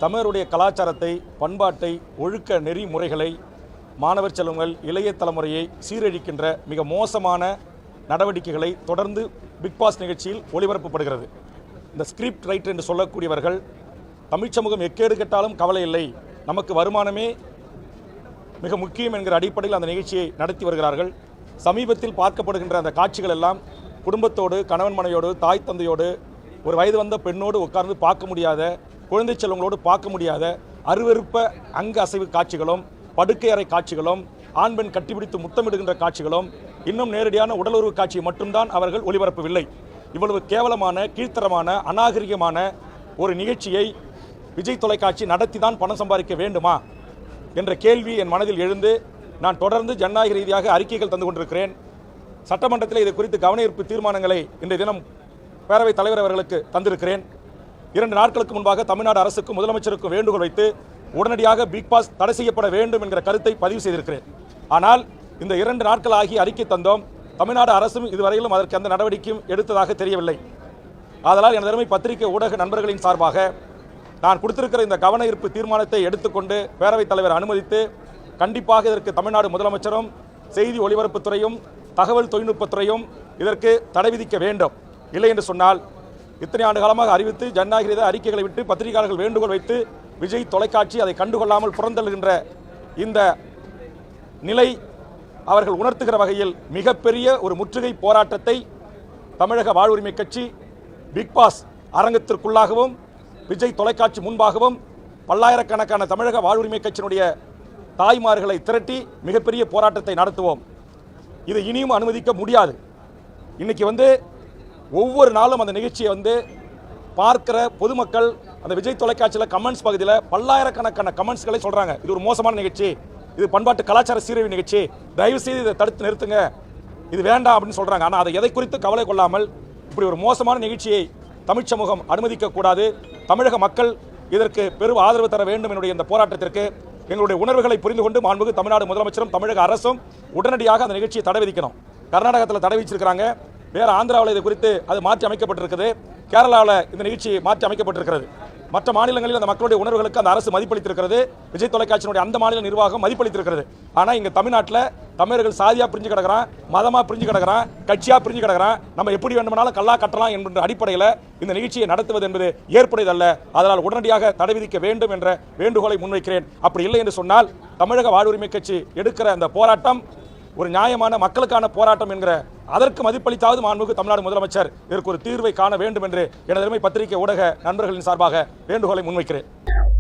தமிழருடைய கலாச்சாரத்தை, பண்பாட்டை, ஒழுக்க நெறிமுறைகளை, மாணவர் செல்வங்கள், இளைய தலைமுறையை சீரழிக்கின்ற மிக மோசமான நடவடிக்கைகளை தொடர்ந்து பிக் பாஸ் நிகழ்ச்சியில் ஒளிபரப்பப்படுகிறது. இந்த ஸ்கிரிப்ட் ரைட்டர் என்று சொல்லக்கூடியவர்கள் தமிழ் சமூகம் எக்கேடு கெட்டாலும் கவலை இல்லை, நமக்கு வருமானமே மிக முக்கியம் என்கிற அடிப்படையில் அந்த நிகழ்ச்சியை நடத்தி வருகிறார்கள். சமீபத்தில் பார்க்கப்படுகின்ற அந்த காட்சிகள் எல்லாம் குடும்பத்தோடு, கணவன் மனைவியோடு, தாய் தந்தையோடு, ஒரு வயது வந்த பெண்ணோடு உட்கார்ந்து பார்க்க முடியாத, குழந்தை செல்வங்களோடு பார்க்க முடியாத அருவருப்ப அங்க அசைவு காட்சிகளும், படுக்கை அறை காட்சிகளும், ஆண் பெண் கட்டிப்பிடித்து முத்தமிடுகின்ற காட்சிகளும், இன்னும் நேரடியான உடலுறவு காட்சியை மட்டும்தான் அவர்கள் ஒளிபரப்பவில்லை. இவ்வளவு கேவலமான, கீழ்த்தரமான, அநாகரிகமான ஒரு நிகழ்ச்சியை விஜய் தொலைக்காட்சி நடத்தி தான் பணம் சம்பாதிக்க வேண்டுமா என்ற கேள்வி என் மனதில் எழுந்து நான் தொடர்ந்து ஜனநாயக ரீதியாக அறிக்கைகள் தந்து கொண்டிருக்கிறேன். சட்டமன்றத்தில் இது குறித்து கவனஈர்ப்பு தீர்மானங்களை இன்றைய தினம் பேரவைத் தலைவர் அவர்களுக்கு தந்திருக்கிறேன். 2 நாட்களுக்கு முன்பாக தமிழ்நாடு அரசுக்கும் முதலமைச்சருக்கும் வேண்டுகோள் வைத்து உடனடியாக பிக் பாஸ் தடை செய்யப்பட வேண்டும் என்கிற கருத்தை பதிவு செய்திருக்கிறேன். ஆனால் இந்த 2 நாட்கள் ஆகி அறிக்கை தந்தோம். தமிழ்நாடு அரசும் இதுவரையிலும் அதற்கு அந்த நடவடிக்கையும் எடுத்ததாக தெரியவில்லை. ஆதலால் எனது அருமை பத்திரிகை ஊடக நண்பர்களின் சார்பாக நான் கொடுத்திருக்கிற இந்த கவன ஈர்ப்பு தீர்மானத்தை எடுத்துக்கொண்டு பேரவைத் தலைவர் அனுமதித்து கண்டிப்பாக இதற்கு தமிழ்நாடு முதலமைச்சரும், செய்தி ஒலிபரப்புத்துறையும், தகவல் தொழில்நுட்பத்துறையும் இதற்கு தடை விதிக்க வேண்டும். இல்லை என்று சொன்னால் இத்தனை ஆண்டு காலமாக அறிவித்து ஜனநாயக ரீதியாக அறிக்கைகளை விட்டு பத்திரிகையாளர்கள் வேண்டுகோள் வைத்து விஜய் தொலைக்காட்சி அதை கண்டுகொள்ளாமல் புறந்தள்ளுகின்ற இந்த நிலை அவர்கள் உணர்த்துகிற வகையில் மிகப்பெரிய ஒரு முற்றுகை போராட்டத்தை தமிழக வாழ்வுரிமை கட்சி பிக் பாஸ் அரங்கத்திற்குள்ளாகவும் விஜய் தொலைக்காட்சி முன்பாகவும் பல்லாயிரக்கணக்கான தமிழக வாழ்வுரிமை கட்சியினுடைய தாய்மார்களை திரட்டி மிகப்பெரிய போராட்டத்தை நடத்துவோம். இதை இனியும் அனுமதிக்க முடியாது. இன்னைக்கு ஒவ்வொரு நாளும் அந்த நிகழ்ச்சியை பார்க்கிற பொதுமக்கள் அந்த விஜய் தொலைக்காட்சியில் கமெண்ட்ஸ் பகுதியில் பல்லாயிரக்கணக்கான கமெண்ட்ஸ்களை சொல்றாங்க. இது ஒரு மோசமான நிகழ்ச்சி, இது பண்பாட்டு கலாச்சார சீரழிவு நிகழ்ச்சி, தயவு செய்து இதை தடுத்து நிறுத்துங்க, இது வேண்டாம் அப்படின்னு சொல்றாங்க. ஆனால் அதை எதை குறித்து கவலை கொள்ளாமல் இப்படி ஒரு மோசமான நிகழ்ச்சியை தமிழ் சமூகம் அனுமதிக்க கூடாது. தமிழக மக்கள் இதற்கு பெரும் ஆதரவு தர வேண்டும். என்னுடைய இந்த போராட்டத்திற்கு எங்களுடைய உணர்வுகளை புரிந்து கொண்டு மாண்புமிகு தமிழ்நாடு முதலமைச்சரும் தமிழக அரசும் உடனடியாக அந்த நிகழ்ச்சியை தடை விதிக்கணும். கர்நாடகத்தில் தடை விதிச்சிருக்கிறாங்க, வேற ஆந்திராவில் இது குறித்து அது மாற்றி அமைக்கப்பட்டிருக்குது, கேரளாவில் இந்த நிகழ்ச்சி மாற்றி அமைக்கப்பட்டிருக்கிறது. மற்ற மாநிலங்களில் அந்த மக்களுடைய உணர்வுகளுக்கு அந்த அரசு மதிப்பளித்திருக்கிறது, விஜய் தொலைக்காட்சியினுடைய அந்த மாநில நிர்வாகம் மதிப்பளித்திருக்கிறது. ஆனால் இங்கே தமிழ்நாட்டில் தமிழர்கள் சாதியாக பிரிஞ்சு கிடக்கிறான், மதமாக பிரிஞ்சு கிடக்கிறான், கட்சியாக பிரிஞ்சு கிடக்கிறான், நம்ம எப்படி வேண்டுமானாலும் கல்லா கட்டலாம் என்ற அடிப்படையில் இந்த நிகழ்ச்சியை நடத்துவது என்பது ஏற்புடையதல்ல. அதனால் உடனடியாக தடை விதிக்க வேண்டும் என்ற வேண்டுகோளை முன்வைக்கிறேன். அப்படி இல்லை என்று சொன்னால் தமிழக வாழ்வுரிமை கட்சி எடுக்கிற அந்த போராட்டம் ஒரு நியாயமான மக்களுக்கான போராட்டம் என்கிற அதற்கு மதிப்பளித்தாவது மாண்புமிகு தமிழ்நாடு முதலமைச்சர் இதற்கு ஒரு தீர்வை காண வேண்டும் என்று எனது அருமை பத்திரிகை ஊடக நண்பர்களின் சார்பாக வேண்டுகோளை முன்வைக்கிறேன்.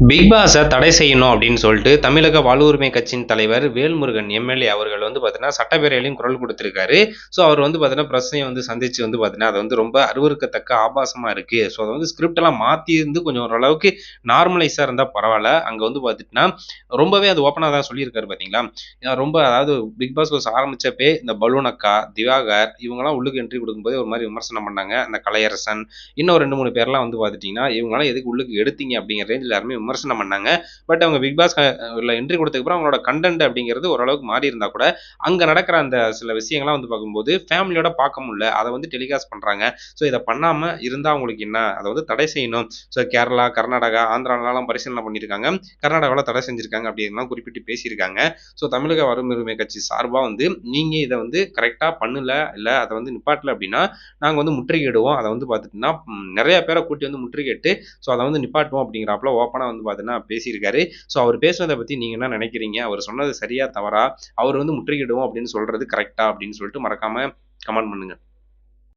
பிக் பாஸை தடை செய்யணும் அப்படின்னு சொல்லிட்டு தமிழக வாழ்வுரிமை கட்சியின் தலைவர் வேல்முருகன் எம்எல்ஏ அவர்கள் பார்த்தீங்கன்னா சட்டப்பேரவையிலையும் குரல் கொடுத்திருக்காரு. ஸோ அவர் பார்த்தீங்கன்னா பிரச்சனையை சந்திச்சு பார்த்தீங்கன்னா அது ரொம்ப அருவருக்கத்தக்க ஆபாசமாக இருக்கு. ஸோ அதை ஸ்கிரிப்ட் எல்லாம் மாற்றி கொஞ்சம் ஓரளவுக்கு நார்மலைஸாக இருந்தால் பரவாயில்ல. அங்கே பார்த்துட்டுனா ரொம்பவே அது ஓப்பனாக தான் சொல்லியிருக்காரு. பார்த்தீங்களா, ரொம்ப அதாவது பிக் பாஸ் ஆரம்பிச்சப்பே இந்த பலூனக்கா, திவாகர் இவங்கெல்லாம் உள்ளுக்கு என்ட்ரி கொடுக்கும்போது ஒரு மாதிரி விமர்சனம் பண்ணாங்க. அந்த கலையரசன் இன்னும் 2-3 பேர்லாம் பார்த்துட்டிங்கன்னா இவங்களாம் எதுக்கு உள்ளுக்கு எடுத்தீங்க அப்படிங்கிற ரேஞ்சில் யாருமே விமர்சனம் பண்ணாங்க. பட் அவங்க பிக் பாஸ் என்ட்ரி கொடுத்ததுக்கு அப்புறம் அவங்களோட கண்டென்ட் அப்படிங்கிறது ஓரளவுக்கு மாறி இருந்தா கூட அங்க நடக்கிற அந்த சில விஷயங்கள்லாம் பார்க்கும்போது ஃபேமிலியோட பார்க்க முடியல. அதை டெலிகாஸ்ட் பண்றாங்க. ஸோ இதை பண்ணாம இருந்தா அவங்களுக்கு என்ன, அதை தடை செய்யணும். ஸோ கேரளா, கர்நாடகா, ஆந்திராலாம் பரிசீலனை பண்ணியிருக்காங்க, கர்நாடகாவில் தடை செஞ்சிருக்காங்க அப்படின்லாம் குறிப்பிட்டு பேசியிருக்காங்க. ஸோ தமிழக வாழ்வுரிமை கட்சி சார்பா நீங்க இதை கரெக்டா பண்ணல, இல்ல அதை நிப்பாட்டல அப்படின்னா நாங்க முற்றுகையிடுவோம். அதை பார்த்துட்டுனா நிறைய பேரை கூட்டி முற்றுகையிட்டு ஸோ அதை நிப்பாட்டுவோம் அப்படிங்கிறப்பல ஓப்பனா பார்த்தீங்கன்னா பேசியிருக்காரு. ஸோ அவர் பேசுனதை பத்தி நீங்க என்ன நினைக்கிறீங்க? அவர் சொன்னது சரியா தவறா? அவர் முற்றுகையிடுவோம் அப்படின்னு சொல்றது கரெக்டா அப்படின்னு சொல்லிட்டு மறக்காம கமெண்ட் பண்ணுங்க.